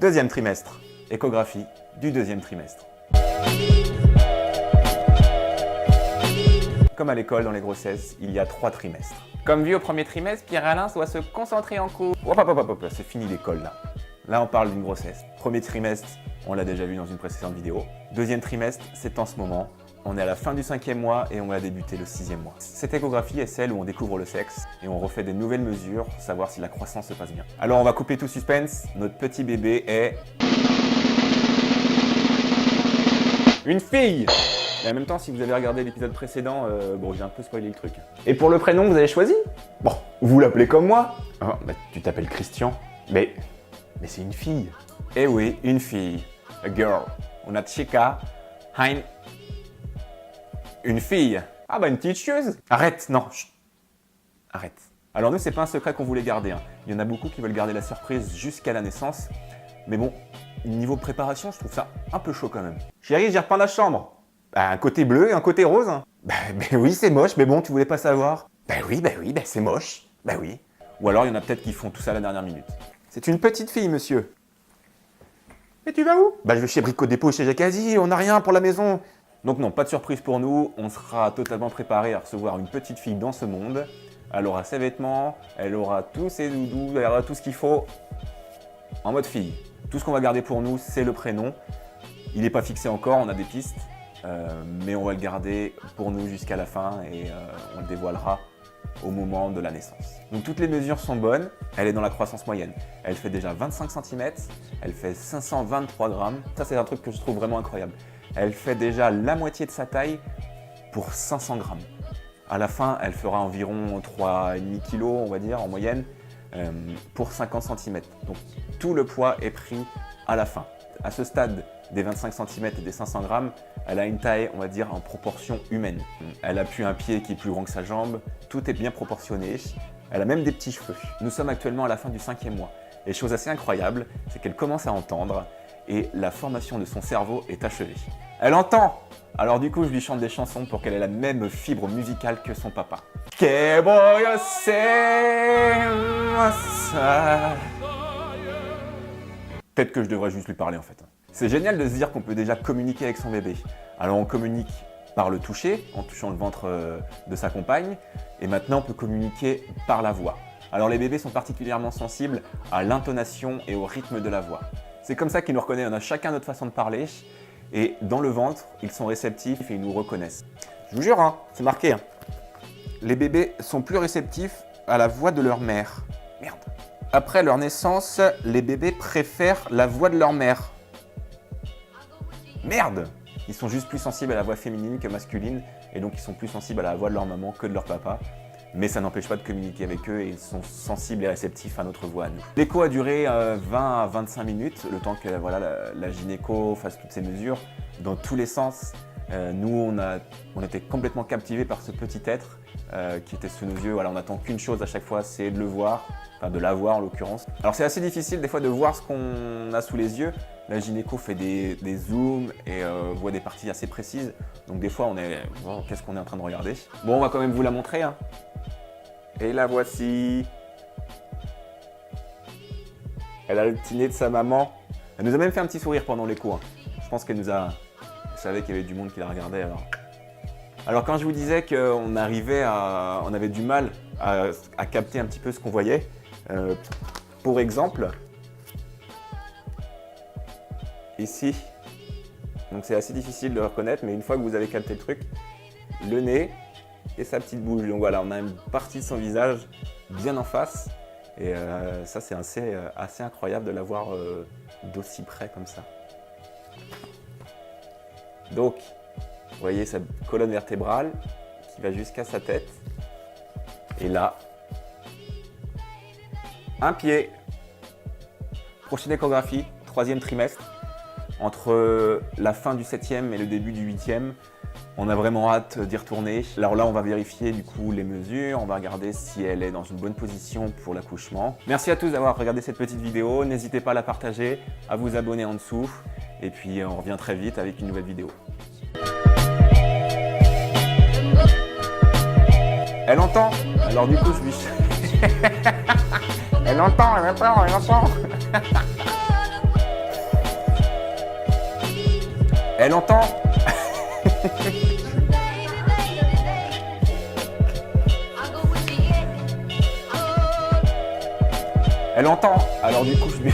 Deuxième trimestre, échographie du deuxième trimestre. Comme à l'école dans les grossesses, il y a 3 trimestres. Comme vu au premier trimestre, Pierre-Alain doit se concentrer en cours. Hop, c'est fini l'école là. Là on parle d'une grossesse. Premier trimestre, on l'a déjà vu dans une précédente vidéo. Deuxième trimestre, c'est en ce moment. On est à la fin du 5e mois et on va débuter le 6e mois. Cette échographie est celle où on découvre le sexe et on refait des nouvelles mesures pour savoir si la croissance se passe bien. Alors on va couper tout suspense, notre petit bébé est... une fille! Et en même temps, si vous avez regardé l'épisode précédent, bon, j'ai un peu spoilé le truc. Et pour le prénom que vous avez choisi? Bon, vous l'appelez comme moi? Oh, bah, tu t'appelles Christian. Mais c'est une fille. Eh oui, une fille. A girl. Una chica. Hein. Une fille. Ah bah une petite chieuse. Arrête, non. Chut. Arrête. Alors nous, c'est pas un secret qu'on voulait garder. Hein. Il y en a beaucoup qui veulent garder la surprise jusqu'à la naissance. Mais bon, niveau préparation, je trouve ça un peu chaud quand même. Chérie, j'ai repeint la chambre. Bah, un côté bleu et un côté rose. Hein. Bah oui, c'est moche, mais bon, tu voulais pas savoir. Bah oui, c'est moche. Bah oui. Ou alors, il y en a peut-être qui font tout ça à la dernière minute. C'est une petite fille, monsieur. Et tu vas où? Bah je vais chez Brico Dépôt, chez Jacasi, on n'a rien pour la maison. Donc non, pas de surprise pour nous, on sera totalement préparé à recevoir une petite fille dans ce monde. Elle aura ses vêtements, elle aura tous ses doudous, elle aura tout ce qu'il faut en mode fille. Tout ce qu'on va garder pour nous, c'est le prénom. Il n'est pas fixé encore, on a des pistes, mais on va le garder pour nous jusqu'à la fin et on le dévoilera au moment de la naissance. Donc toutes les mesures sont bonnes, elle est dans la croissance moyenne. Elle fait déjà 25 cm, elle fait 523 grammes. Ça c'est un truc que je trouve vraiment incroyable. Elle fait déjà la moitié de sa taille pour 500 grammes. À la fin, elle fera environ 3,5 kg, on va dire, en moyenne, pour 50 cm. Donc tout le poids est pris à la fin. À ce stade des 25 cm et des 500 grammes, elle a une taille, on va dire, en proportion humaine. Elle appuie un pied qui est plus grand que sa jambe, tout est bien proportionné. Elle a même des petits cheveux. Nous sommes actuellement à la fin du 5e mois. Et chose assez incroyable, c'est qu'elle commence à entendre et la formation de son cerveau est achevée. Elle entend! Alors du coup, je lui chante des chansons pour qu'elle ait la même fibre musicale que son papa. Que voy a hacer? Peut-être que je devrais juste lui parler en fait. C'est génial de se dire qu'on peut déjà communiquer avec son bébé. Alors on communique par le toucher, en touchant le ventre de sa compagne, et maintenant on peut communiquer par la voix. Alors les bébés sont particulièrement sensibles à l'intonation et au rythme de la voix. C'est comme ça qu'ils nous reconnaissent, on a chacun notre façon de parler, et dans le ventre, ils sont réceptifs et ils nous reconnaissent. Je vous jure, hein, c'est marqué. Hein. Les bébés sont plus réceptifs à la voix de leur mère. Merde. Après leur naissance, les bébés préfèrent la voix de leur mère. Merde! Ils sont juste plus sensibles à la voix féminine que masculine, et donc ils sont plus sensibles à la voix de leur maman que de leur papa. Mais ça n'empêche pas de communiquer avec eux et ils sont sensibles et réceptifs à notre voix à nous. L'écho a duré 20 à 25 minutes, le temps que voilà, la gynéco fasse toutes ces mesures dans tous les sens. Nous, on était complètement captivés par ce petit être qui était sous nos yeux. Voilà, on n'attend qu'une chose à chaque fois, c'est de le voir, enfin de l'avoir en l'occurrence. Alors c'est assez difficile des fois de voir ce qu'on a sous les yeux. La gynéco fait des zooms et voit des parties assez précises. Donc des fois, on est... Oh, qu'est-ce qu'on est en train de regarder? Bon, on va quand même vous la montrer. Hein. Et la voici. Elle a le petit nez de sa maman. Elle nous a même fait un petit sourire pendant l'écho. Hein. Je pense qu'elle nous a... Elle savait qu'il y avait du monde qui la regardait alors. Alors quand je vous disais qu'on arrivait à... On avait du mal à capter un petit peu ce qu'on voyait. Pour exemple, ici. Donc c'est assez difficile de le reconnaître, mais une fois que vous avez capté le truc, le nez et sa petite bouche. Donc voilà, on a une partie de son visage bien en face. Et ça, c'est assez incroyable de l'avoir d'aussi près comme ça. Donc, vous voyez sa colonne vertébrale qui va jusqu'à sa tête. Et là, un pied. Prochaine échographie, 3e trimestre. Entre la fin du 7e et le début du 8e, on a vraiment hâte d'y retourner. Alors là, on va vérifier du coup les mesures, on va regarder si elle est dans une bonne position pour l'accouchement. Merci à tous d'avoir regardé cette petite vidéo. N'hésitez pas à la partager, à vous abonner en dessous. Et puis on revient très vite avec une nouvelle vidéo. Elle entend. Alors du coup, je lui... Elle entend. Elle entend. Elle entend. Alors du coup, je vais...